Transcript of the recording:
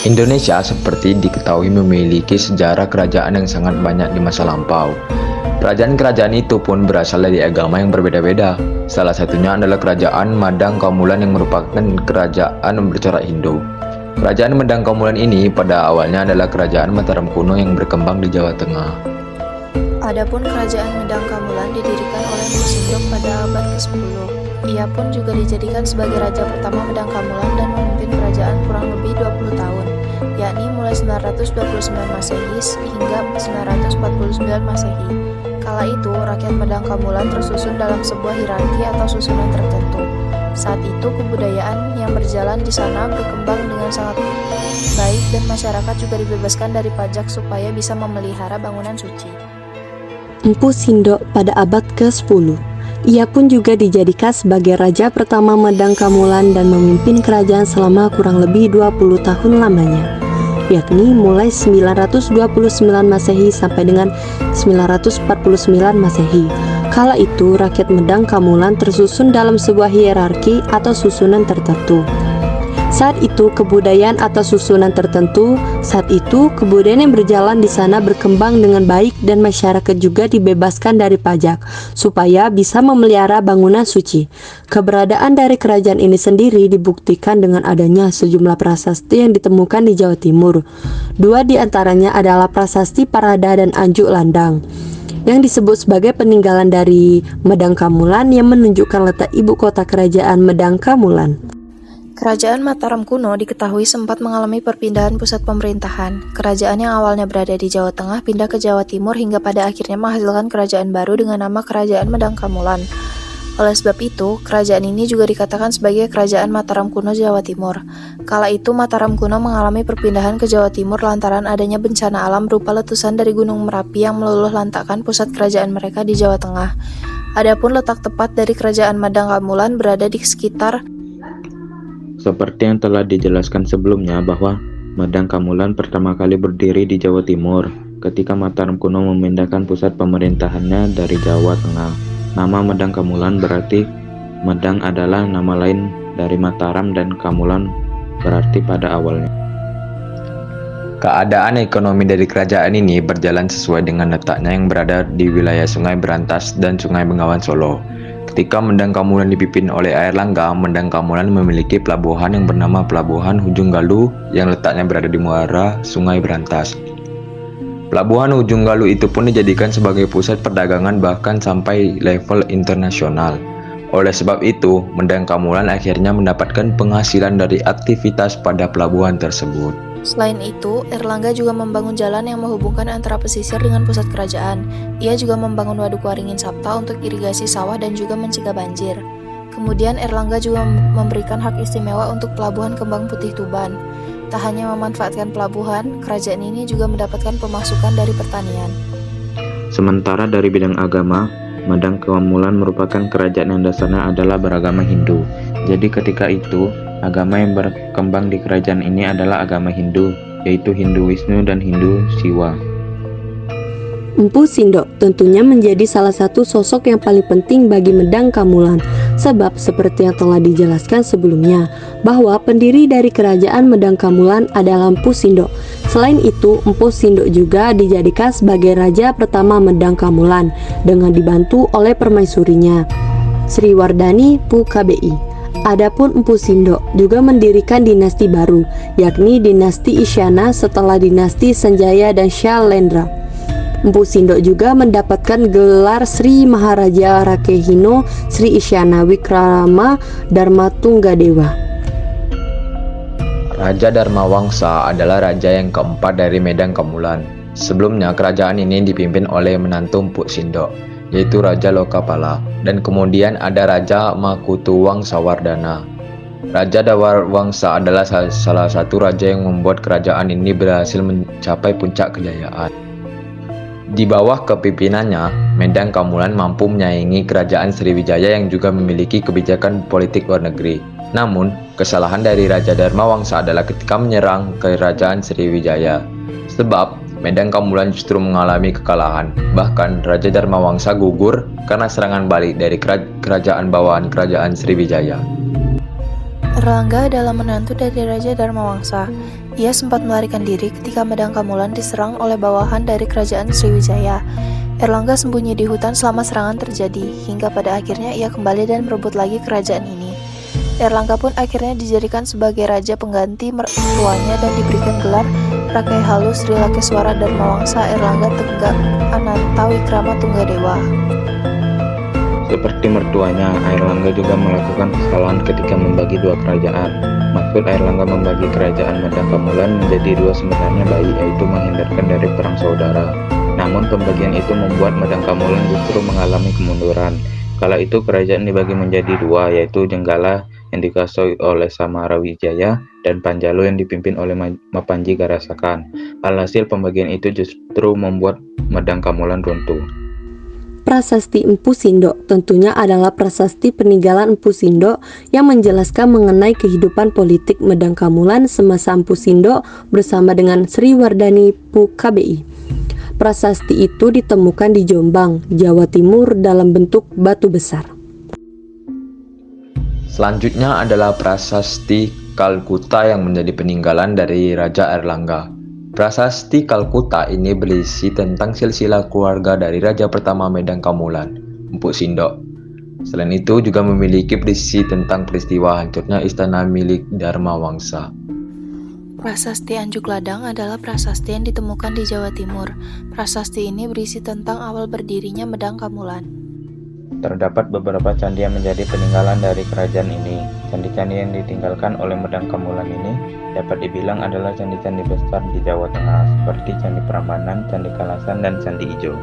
Indonesia seperti diketahui memiliki sejarah kerajaan yang sangat banyak di masa lampau. Kerajaan-kerajaan itu pun berasal dari agama yang berbeda-beda. Salah satunya adalah Kerajaan Madang Kamulan yang merupakan kerajaan bercorak Hindu. Kerajaan Madang Kamulan ini pada awalnya adalah kerajaan Mataram kuno yang berkembang di Jawa Tengah. Adapun kerajaan Medang Kamulan didirikan oleh Mpu Sindok pada abad ke-10. Ia pun juga dijadikan sebagai raja pertama Medang Kamulan dan memimpin kerajaan kurang lebih 20 tahun, yakni mulai 929 Masehi hingga 949 Masehi. Kala itu, rakyat Medang Kamulan tersusun dalam sebuah hierarki atau susunan tertentu. Saat itu, kebudayaan yang berjalan di sana berkembang dengan sangat baik dan masyarakat juga dibebaskan dari pajak supaya bisa memelihara bangunan suci. Mpu Sindok pada abad ke-10. Ia pun juga dijadikan sebagai raja pertama Medang Kamulan dan memimpin kerajaan selama kurang lebih 20 tahun lamanya, yakni mulai 929 Masehi sampai dengan 949 Masehi. Kala itu, rakyat Medang Kamulan tersusun dalam sebuah hierarki atau susunan tertentu. Saat itu kebudayaan yang berjalan di sana berkembang dengan baik dan masyarakat juga dibebaskan dari pajak supaya bisa memelihara bangunan suci. Keberadaan dari kerajaan ini sendiri dibuktikan dengan adanya sejumlah prasasti yang ditemukan di Jawa Timur. Dua di antaranya adalah Prasasti Parada dan Anjuk Landang yang disebut sebagai peninggalan dari Medang Kamulan yang menunjukkan letak ibu kota kerajaan Medang Kamulan. Kerajaan Mataram kuno diketahui sempat mengalami perpindahan pusat pemerintahan. Kerajaan yang awalnya berada di Jawa Tengah pindah ke Jawa Timur hingga pada akhirnya menghasilkan kerajaan baru dengan nama Kerajaan Medang Kamulan. Oleh sebab itu, kerajaan ini juga dikatakan sebagai Kerajaan Mataram kuno Jawa Timur. Kala itu Mataram kuno mengalami perpindahan ke Jawa Timur lantaran adanya bencana alam berupa letusan dari Gunung Merapi yang meluluh lantakkan pusat kerajaan mereka di Jawa Tengah. Adapun letak tepat dari Kerajaan Medang Kamulan berada di sekitar Seperti yang telah dijelaskan sebelumnya bahwa Medang Kamulan pertama kali berdiri di Jawa Timur ketika Mataram kuno memindahkan pusat pemerintahannya dari Jawa Tengah. Nama Medang Kamulan berarti Medang adalah nama lain dari Mataram dan Kamulan berarti pada awalnya. Keadaan ekonomi dari kerajaan ini berjalan sesuai dengan letaknya yang berada di wilayah Sungai Berantas dan Sungai Bengawan Solo. Ketika Medang Kamulan dipimpin oleh Airlangga, Medang Kamulan memiliki pelabuhan yang bernama Pelabuhan Ujung Galuh yang letaknya berada di muara Sungai Berantas. Pelabuhan Ujung Galuh itu pun dijadikan sebagai pusat perdagangan bahkan sampai level internasional. Oleh sebab itu, Medang Kamulan akhirnya mendapatkan penghasilan dari aktivitas pada pelabuhan tersebut. Selain itu, Airlangga juga membangun jalan yang menghubungkan antara pesisir dengan pusat kerajaan. Ia juga membangun Waduk Waringin Sapta untuk irigasi sawah dan juga mencegah banjir. Kemudian Airlangga juga memberikan hak istimewa untuk Pelabuhan Kembang Putih Tuban. Tak hanya memanfaatkan pelabuhan, kerajaan ini juga mendapatkan pemasukan dari pertanian. Sementara dari bidang agama, Medang Kamulan merupakan kerajaan yang dasarnya adalah beragama Hindu. Jadi ketika itu, agama yang berkembang di kerajaan ini adalah agama Hindu, yaitu Hindu Wisnu dan Hindu Siwa. Mpu Sindok tentunya menjadi salah satu sosok yang paling penting bagi Medang Kamulan, sebab seperti yang telah dijelaskan sebelumnya, bahwa pendiri dari kerajaan Medang Kamulan adalah Mpu Sindok. Selain itu, Mpu Sindok juga dijadikan sebagai raja pertama Medang Kamulan dengan dibantu oleh permaisurinya, Sri Wardani Pu KBI. Adapun Mpu Sindok juga mendirikan dinasti baru, yakni dinasti Isyana setelah dinasti Sanjaya dan Syailendra. Mpu Sindok juga mendapatkan gelar Sri Maharaja Rakehino Sri Isyana Wikrama Dharmatunggadewa. Raja Dharmawangsa adalah raja yang keempat dari Medang Kamulan. Sebelumnya kerajaan ini dipimpin oleh menantu Mpu Sindok, yaitu Raja Lokapala, dan kemudian ada Raja Makutuwangsawardhana. Raja Dharmawangsa adalah salah satu raja yang membuat kerajaan ini berhasil mencapai puncak kejayaan. Di bawah kepimpinannya, Medang Kamulan mampu menyaingi kerajaan Sriwijaya yang juga memiliki kebijakan politik luar negeri. Namun, kesalahan dari Raja Dharmawangsa adalah ketika menyerang kerajaan Sriwijaya. Sebab, Medang Kamulan justru mengalami kekalahan. Bahkan, Raja Dharmawangsa gugur karena serangan balik dari kerajaan bawahan kerajaan Sriwijaya. Erlangga adalah menantu dari Raja Dharmawangsa. Ia sempat melarikan diri ketika Medang Kamulan diserang oleh bawahan dari kerajaan Sriwijaya. Erlangga sembunyi di hutan selama serangan terjadi, hingga pada akhirnya ia kembali dan merebut lagi kerajaan ini. Erlangga pun akhirnya dijadikan sebagai raja pengganti mertuanya dan diberikan gelar Rakai Halu Sri Lakeswara Dharmawangsa Erlangga Tegak Ananta Wikrama Tunggadewa. Seperti mertuanya, Airlangga juga melakukan kesalahan ketika membagi dua kerajaan. Maksud Airlangga membagi kerajaan Medang Kamulan menjadi dua sebenarnya baik, yaitu menghindarkan dari perang saudara. Namun pembagian itu membuat Medang Kamulan justru mengalami kemunduran. Kala itu kerajaan dibagi menjadi dua, yaitu Jenggala yang dikuasai oleh Samarawijaya dan Panjalu yang dipimpin oleh Mapanji Garasakan. Alhasil pembagian itu justru membuat Medang Kamulan runtuh. Prasasti Empu Sindok tentunya adalah prasasti peninggalan Empu Sindok yang menjelaskan mengenai kehidupan politik Medang Kamulan semasa Empu Sindok bersama dengan Sri Wardani Pu KBI. Prasasti itu ditemukan di Jombang, Jawa Timur dalam bentuk batu besar. Selanjutnya adalah prasasti Kalkuta yang menjadi peninggalan dari Raja Airlangga. Prasasti Kalkuta ini berisi tentang silsilah keluarga dari Raja pertama Medang Kamulan, Empu Sindok. Selain itu juga memiliki berisi tentang peristiwa hancurnya istana milik Dharmawangsa. Prasasti Anjuk Ladang adalah prasasti yang ditemukan di Jawa Timur. Prasasti ini berisi tentang awal berdirinya Medang Kamulan. Terdapat beberapa candi yang menjadi peninggalan dari kerajaan ini. Candi-candi yang ditinggalkan oleh Medang Kamulan ini dapat dibilang adalah candi-candi besar di Jawa Tengah, seperti Candi Prambanan, Candi Kalasan, dan Candi Ijo.